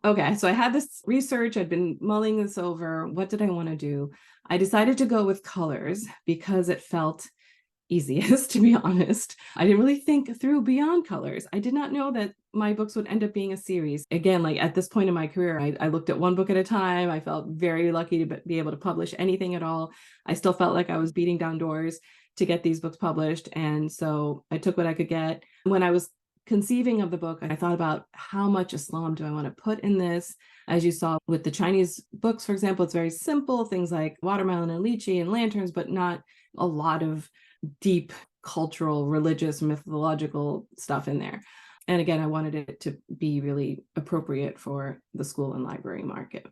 Okay, so I had this research, I'd been mulling this over. What did I want to do? I decided to go with colors because it felt easiest, to be honest. I didn't really think through beyond colors. I did not know that my books would end up being a series. Again, like at this point in my career, I looked at one book at a time. I felt very lucky to be able to publish anything at all. I still felt like I was beating down doors to get these books published. And so I took what I could get. When I was conceiving of the book, I thought about how much Islam do I want to put in this? As you saw with the Chinese books, for example, it's very simple, things like watermelon and lychee and lanterns, but not a lot of deep cultural, religious, mythological stuff in there. And again, I wanted it to be really appropriate for the school and library market.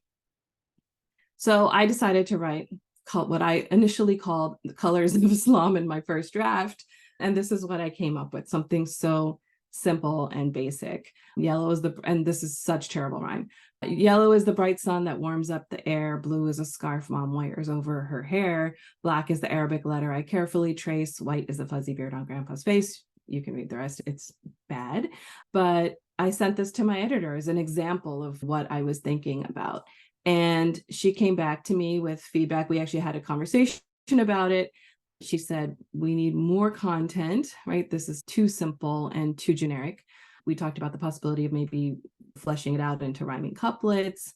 So I decided to write what I initially called the colors of Islam in my first draft. And this is what I came up with, something so simple and basic. Yellow is and this is such terrible rhyme. Yellow is the bright sun that warms up the air. Blue is a scarf mom wears over her hair. Black is the Arabic letter I carefully trace. White is the fuzzy beard on grandpa's face. You can read the rest. It's bad. But I sent this to my editor as an example of what I was thinking about. And she came back to me with feedback. We actually had a conversation about it. She said, we need more content, right? This is too simple and too generic. We talked about the possibility of maybe fleshing it out into rhyming couplets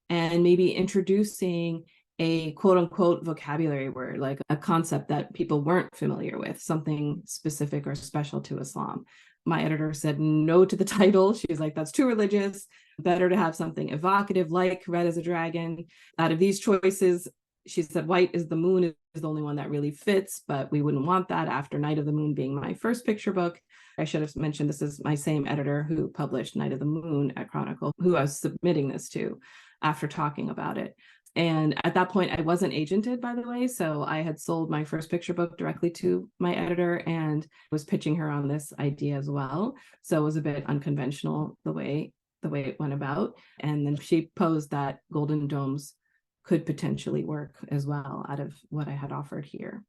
and maybe introducing a quote unquote vocabulary word, like a concept that people weren't familiar with, something specific or special to Islam. My editor said no to the title. She's like, that's too religious. Better to have something evocative like Red as a Dragon. Out of these choices, she said white is the moon is the only one that really fits, but we wouldn't want that after Night of the Moon being my first picture book. I should have mentioned this is my same editor who published Night of the Moon at Chronicle, who I was submitting this to after talking about it. And at that point, I wasn't agented, by the way. So I had sold my first picture book directly to my editor and was pitching her on this idea as well. So it was a bit unconventional the way it went about. And then she posed that Golden Domes could potentially work as well out of what I had offered here.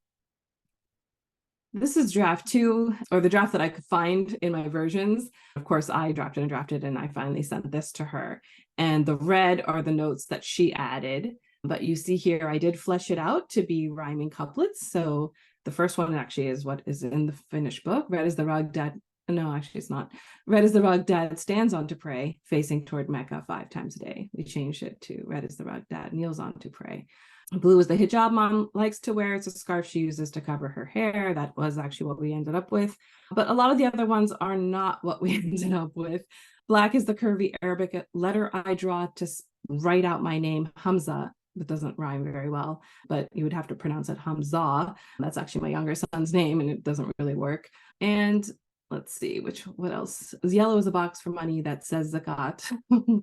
This is draft 2, or the draft that I could find in my versions. Of course, I drafted, and I finally sent this to her. And the red are the notes that she added. But you see here, I did flesh it out to be rhyming couplets. So the first one actually is what is in the finished book. Red is the rug dad. No, actually, it's not. Red is the rug dad stands on to pray, facing toward Mecca 5 times a day. We changed it to red is the rug dad kneels on to pray. Blue is the hijab mom likes to wear. It's a scarf she uses to cover her hair. That was actually what we ended up with. But a lot of the other ones are not what we ended up with. Black is the curvy Arabic letter I draw to write out my name, Hamza. It doesn't rhyme very well, but you would have to pronounce it Hamza. That's actually my younger son's name, and it doesn't really work. And let's see, what else? Yellow is a box for money that says zakat.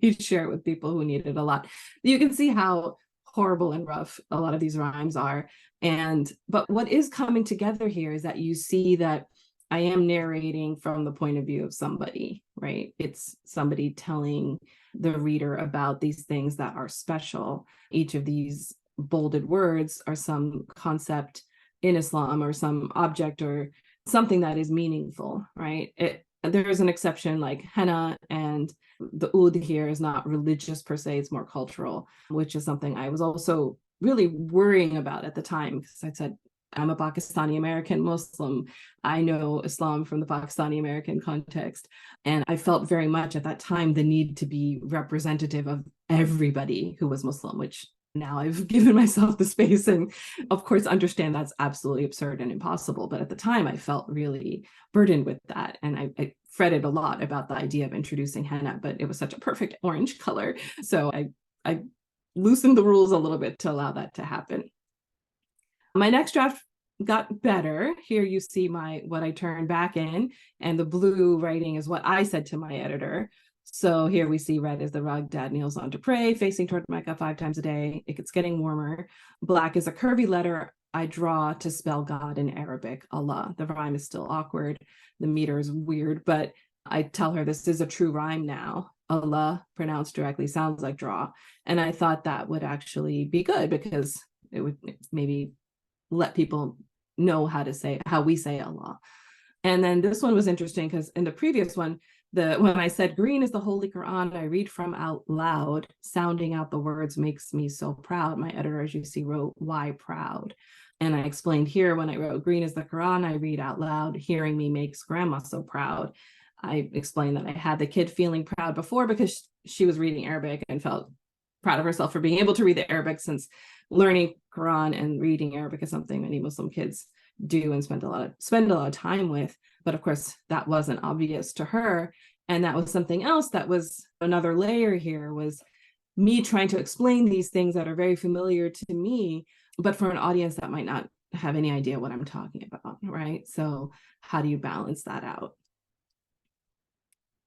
We share it with people who need it a lot. You can see how horrible and rough a lot of these rhymes are. But what is coming together here is that you see that I am narrating from the point of view of somebody, right? It's somebody telling the reader about these things that are special. Each of these bolded words are some concept in Islam or some object or something that is meaningful, right? There is an exception like henna, and the oud here is not religious per se, it's more cultural, which is something I was also really worrying about at the time, because I said, I'm a Pakistani American Muslim. I know Islam from the Pakistani American context. And I felt very much at that time the need to be representative of everybody who was Muslim, which now I've given myself the space and of course understand that's absolutely absurd and impossible. But at the time I felt really burdened with that. And I fretted a lot about the idea of introducing henna, but it was such a perfect orange color. So I loosened the rules a little bit to allow that to happen. My next draft got better. Here you see what I turned back in, and the blue writing is what I said to my editor. So here we see red is the rug dad kneels on to pray, facing toward Mecca 5 times a day. It's getting warmer. Black is a curvy letter I draw to spell God in Arabic, Allah. The rhyme is still awkward. The meter is weird, but I tell her this is a true rhyme now. Allah pronounced directly sounds like draw. And I thought that would actually be good because it would maybe let people know how we say Allah. And then this one was interesting because in the previous one, When I said green is the Holy Quran, I read from out loud, sounding out the words makes me so proud. My editor, as you see, wrote, why proud? And I explained here when I wrote green is the Quran, I read out loud, hearing me makes grandma so proud. I explained that I had the kid feeling proud before because she was reading Arabic and felt proud of herself for being able to read the Arabic, since learning Quran and reading Arabic is something many Muslim kids do and spend a lot of time with. But of course, that wasn't obvious to her. And that was something else that was another layer here, was me trying to explain these things that are very familiar to me, but for an audience that might not have any idea what I'm talking about, right? So how do you balance that out?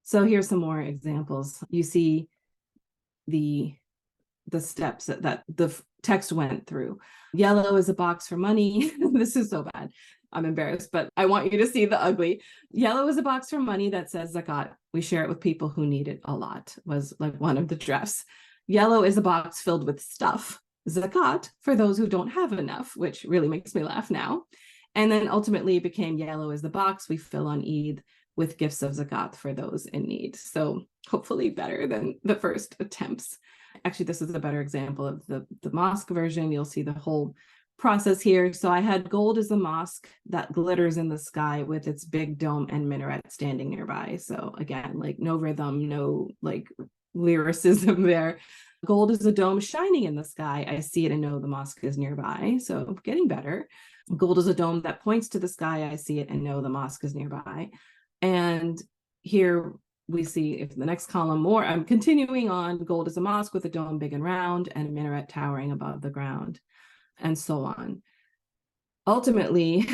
So here's some more examples. You see the steps that the text went through. Yellow is a box for money. This is so bad. I'm embarrassed, but I want you to see the ugly. Yellow is a box for money that says zakat. We share it with people who need it a lot, was like one of the drafts. Yellow is a box filled with stuff. Zakat for those who don't have enough, which really makes me laugh now. And then ultimately it became yellow is the box we fill on Eid with gifts of zakat for those in need. So hopefully better than the first attempts. Actually, this is a better example of the mosque version. You'll see the whole process here. So I had gold as a mosque that glitters in the sky with its big dome and minaret standing nearby. So again, like no rhythm, no like lyricism there. Gold is a dome shining in the sky. I see it and know the mosque is nearby. So getting better. Gold is a dome that points to the sky. I see it and know the mosque is nearby. And here we see, if the next column more, I'm continuing on, gold is a mosque with a dome big and round and a minaret towering above the ground, and so on. Ultimately,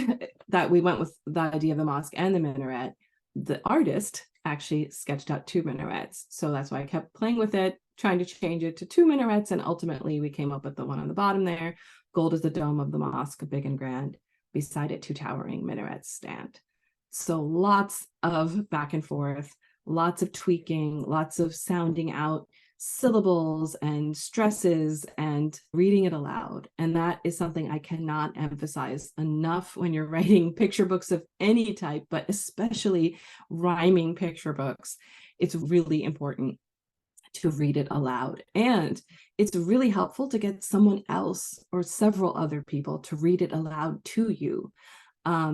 that we went with the idea of the mosque and the minaret, the artist actually sketched out 2 minarets. So that's why I kept playing with it, trying to change it to 2 minarets. And ultimately we came up with the one on the bottom there. Gold is the dome of the mosque, big and grand. Beside it, 2 towering minarets stand. So lots of back and forth, lots of tweaking, lots of sounding out syllables and stresses and reading it aloud. And that is something I cannot emphasize enough when you're writing picture books of any type, but especially rhyming picture books. It's really important to read it aloud. And it's really helpful to get someone else or several other people to read it aloud to you.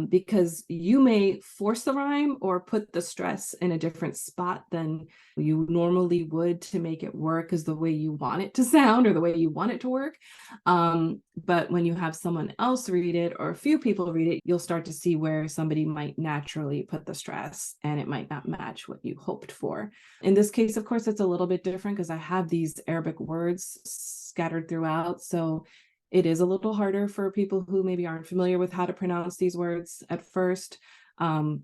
Because you may force the rhyme or put the stress in a different spot than you normally would to make it work as the way you want it to sound or the way you want it to work. But when you have someone else read it or a few people read it, you'll start to see where somebody might naturally put the stress and it might not match what you hoped for. In this case, of course, it's a little bit different because I have these Arabic words scattered throughout. So it is a little harder for people who maybe aren't familiar with how to pronounce these words at first. And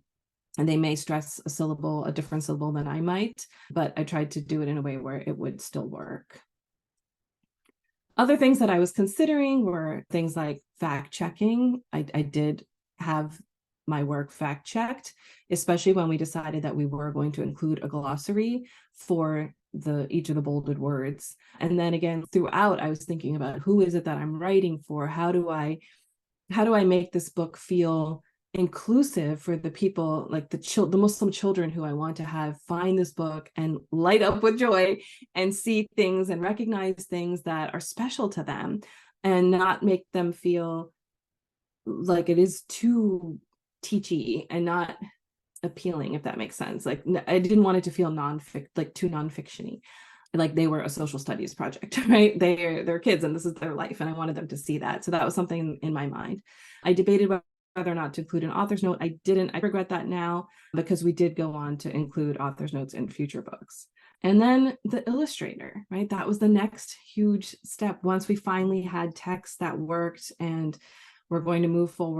they may stress a different syllable than I might, but I tried to do it in a way where it would still work. Other things that I was considering were things like fact checking. I did have my work fact checked, especially when we decided that we were going to include a glossary for each of the bolded words. And then again, throughout, I was thinking about who is it that I'm writing for? How do I make this book feel inclusive for the people, like the Muslim children who I want to have find this book and light up with joy and see things and recognize things that are special to them, and not make them feel like it is too teachy and not appealing, if that makes sense. Like I didn't want it to feel too nonfiction-y, like they were a social studies project, right? They're kids and this is their life, and I wanted them to see that. So that was something in my mind. I debated whether or not to include an author's note. I didn't. I regret that now, because we did go on to include author's notes in future books. And then the illustrator, right? That was the next huge step. Once we finally had text that worked and we're going to move forward